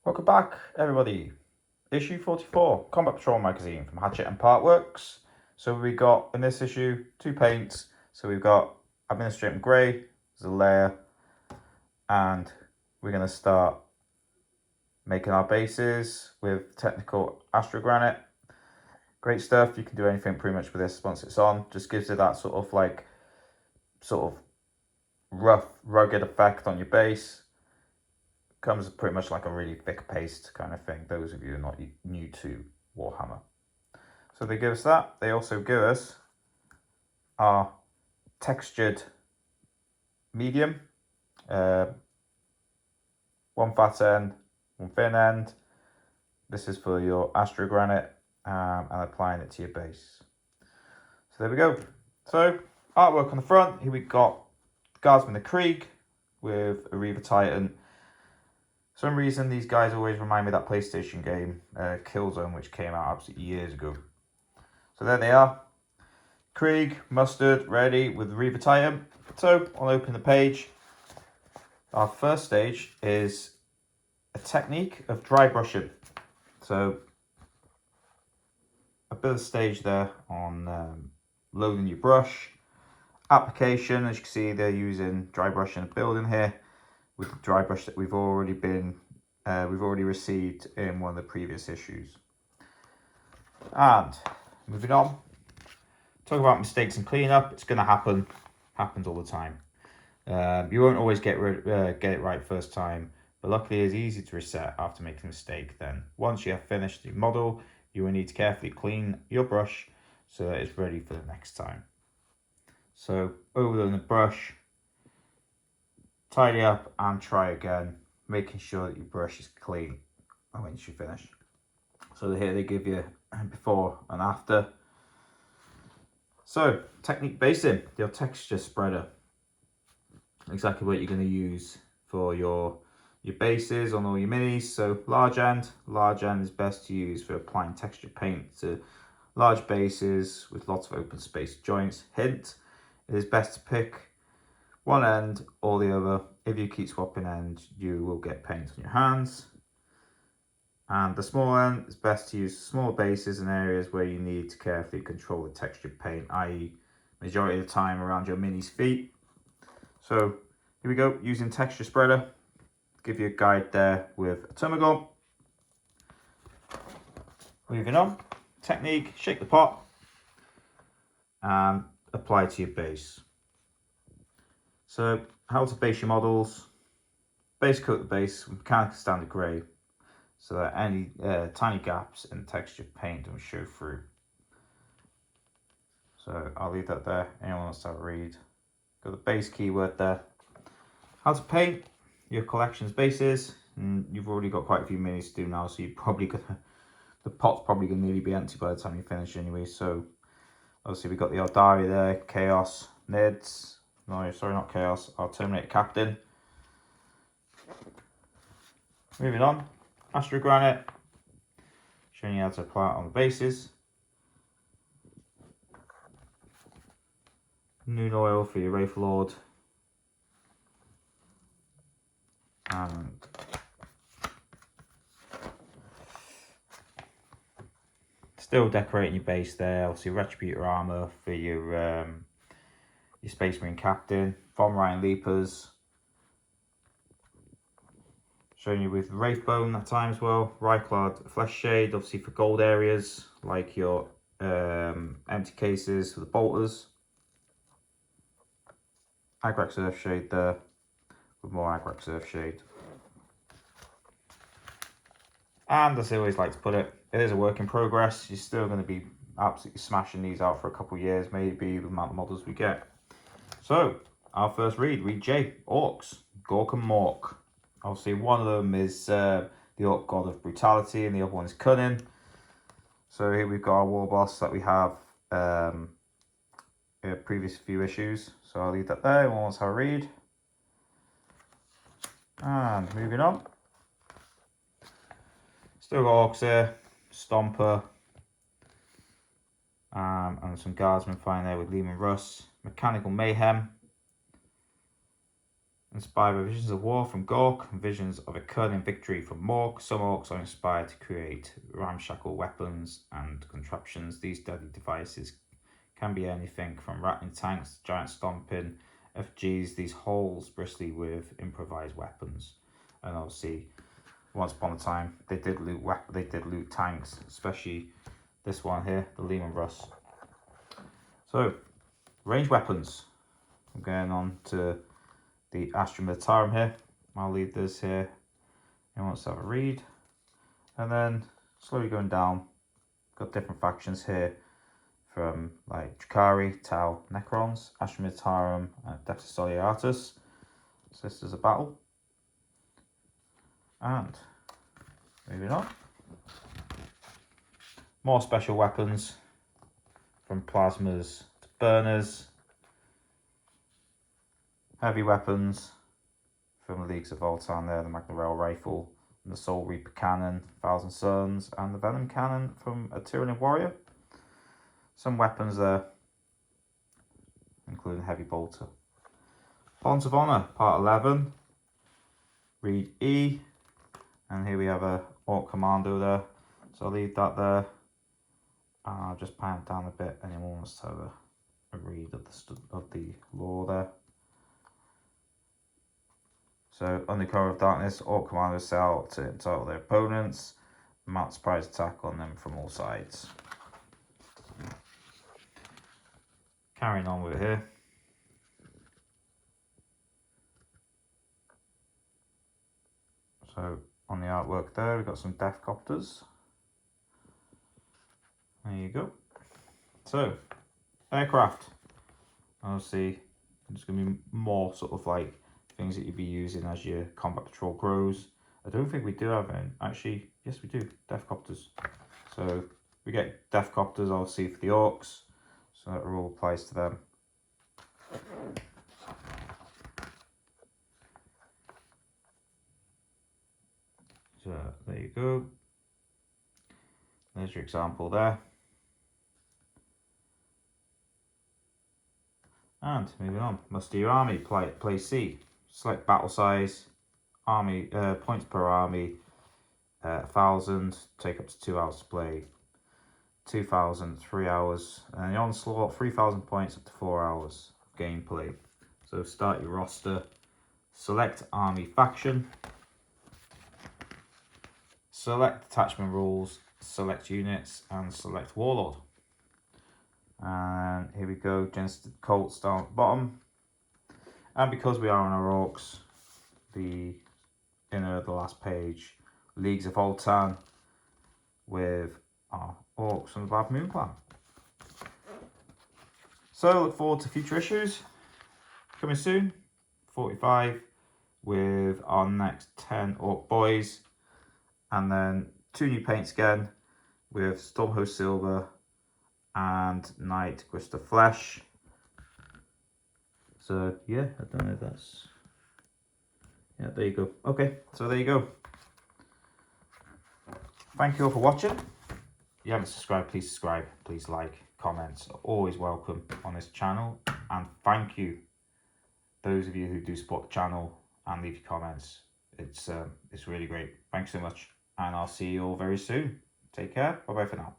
Welcome back, everybody. Issue 44, Combat Patrol magazine from Hatchet and Partworks. So we got, in this issue, two paints. So we've got Administrator Grey as a layer, and we're going to start making our bases with technical Astrogranite. Great stuff. You can do anything pretty much with this once it's on. Just gives it that sort of rough, rugged effect on your base. Comes pretty much like a really thick paste kind of thing, those of you who are not new to Warhammer. So they give us that. They also give us our textured medium. One fat end, one thin end. This is for your Astrogranite and applying it to your base. So there we go. So artwork on the front, here we got Guardsman the Krieg with a Reaver Titan. For some reason, these guys always remind me of that PlayStation game, Killzone, which came out absolutely years ago. So there they are. Krieg, mustard, ready with the Reaver Titan. So I'll open the page. Our first stage is a technique of dry brushing. So a bit of stage there on loading your brush. Application, as you can see, they're using dry brush in a building here with the dry brush that we've already received in one of the previous issues. And moving on, talk about mistakes and cleanup. It's going to happen, happens all the time. You won't always get it right first time, but luckily it's easy to reset after making a mistake. Then once you have finished the model, you will need to carefully clean your brush so that it's ready for the next time. So overloading the brush, tidy up and try again, making sure that your brush is clean once you finish. So here they give you before and after. So technique basing, your texture spreader. Exactly what you're going to use for your bases on all your minis. So large end is best to use for applying texture paint to large bases with lots of open space joints. Hint, it is best to pick one end or the other. If you keep swapping ends, you will get paint on your hands. And the small end is best to use small bases in areas where you need to carefully control the textured paint, i.e. majority of the time around your mini's feet. So here we go, using texture spreader. Give you a guide there with a Termagant. Moving on, technique, shake the pot and apply to your base. So how to base your models. Base coat the base with mechanical standard grey so that any tiny gaps in textured paint don't show through. So I'll leave that there. Anyone wants to have a read. Got the base keyword there. How to paint your collection's bases. And you've already got quite a few minis to do now, so you're probably gonna, the pot's probably gonna nearly be empty by the time you finish anyway. So obviously we've got the Eldari there, Chaos, Nids. No, sorry, not Chaos. Our Terminator Captain. Moving on, Astrogranite. Showing you how to apply it on the bases. Noon oil for your Wraith Lord. And still decorating your base there. Obviously, Retributor armor for your Space Marine Captain. Von Ryan Leapers. Showing you with Wraithbone that time as well. Ryclad Flesh Shade, obviously for gold areas, like your empty cases for the bolters. Agrax Earthshade there, with more Agrax Earthshade. And as I always like to put it, it is a work in progress. You're still going to be absolutely smashing these out for a couple of years, maybe the amount of models we get. So, our first read J, Orcs, Gork and Mork. Obviously, one of them is the Orc God of Brutality, and the other one is Cunning. So here we've got our war boss that we have in previous few issues. So I'll leave that there. Anyone wants to have a read. And moving on. Still got Orcs here, Stomper, and some Guardsmen flying there with Lehman Russ. Mechanical Mayhem. Inspired by visions of war from Gork and visions of a curling victory from Mork, some orcs are inspired to create ramshackle weapons and contraptions. These deadly devices can be anything from rattling tanks to giant stomping FGs, these holes bristly with improvised weapons. And obviously, once upon a time, they did loot tanks, especially this one here, the Lehman Russ. So, range weapons. I'm going on to the Astra Militarum here. I'll leave this here. You want to have a read. And then slowly going down, got different factions here from like Drakari, Tau, Necrons, Astra Militarum, and Adeptus Soliatus. So this is a battle. And moving on. More special weapons from plasmas to burners. Heavy weapons from the Leagues of Voltan there, the Magna Rail Rifle, and the Soul Reaper Cannon, Thousand Suns, and the Venom Cannon from a Tyranid Warrior. Some weapons there, including Heavy Bolter. Bonds of Honor, Part 11. Read E. And here we have a Orc Commando there. So I'll leave that there. And I'll just pan it down a bit. Anyone wants to have a read of the lore there. So, under cover of darkness, Orc Commanders set out to entitle their opponents, mount surprise attack on them from all sides. Carrying on with it here. So, on the artwork there, we've got some Death Copters. There you go. So, aircraft. Obviously, there's going to be more sort of like things that you'd be using as your combat patrol grows. I don't think we do have any. Actually, yes we do. Death Copters. So we get Death Copters obviously for the orcs. So that rule applies to them. So there you go. There's your example there. And moving on. Muster your army. Play C. Select battle size, army points per army, 1,000, take up to 2 hours to play, 2,000, 3 hours, and the onslaught, 3,000 points up to 4 hours of gameplay. So start your roster, select army faction, select detachment rules, select units, and select warlord. And here we go, Genesis Colts down at the bottom. And because we are on our orcs, the last page, Leagues of Voltan with our orcs from the Bad Moon Clan. So look forward to future issues coming soon. 45 with our next 10 orc boys, and then 2 new paints again with Stormhost Silver and Night Grist of Flesh. So yeah, I don't know if that's, yeah, there you go. Okay, so there you go. Thank you all for watching. If you haven't subscribed, please subscribe, please like, comments are always welcome on this channel. And thank you, those of you who do support the channel and leave your comments. It's really great. Thanks so much, and I'll see you all very soon. Take care. Bye bye for now.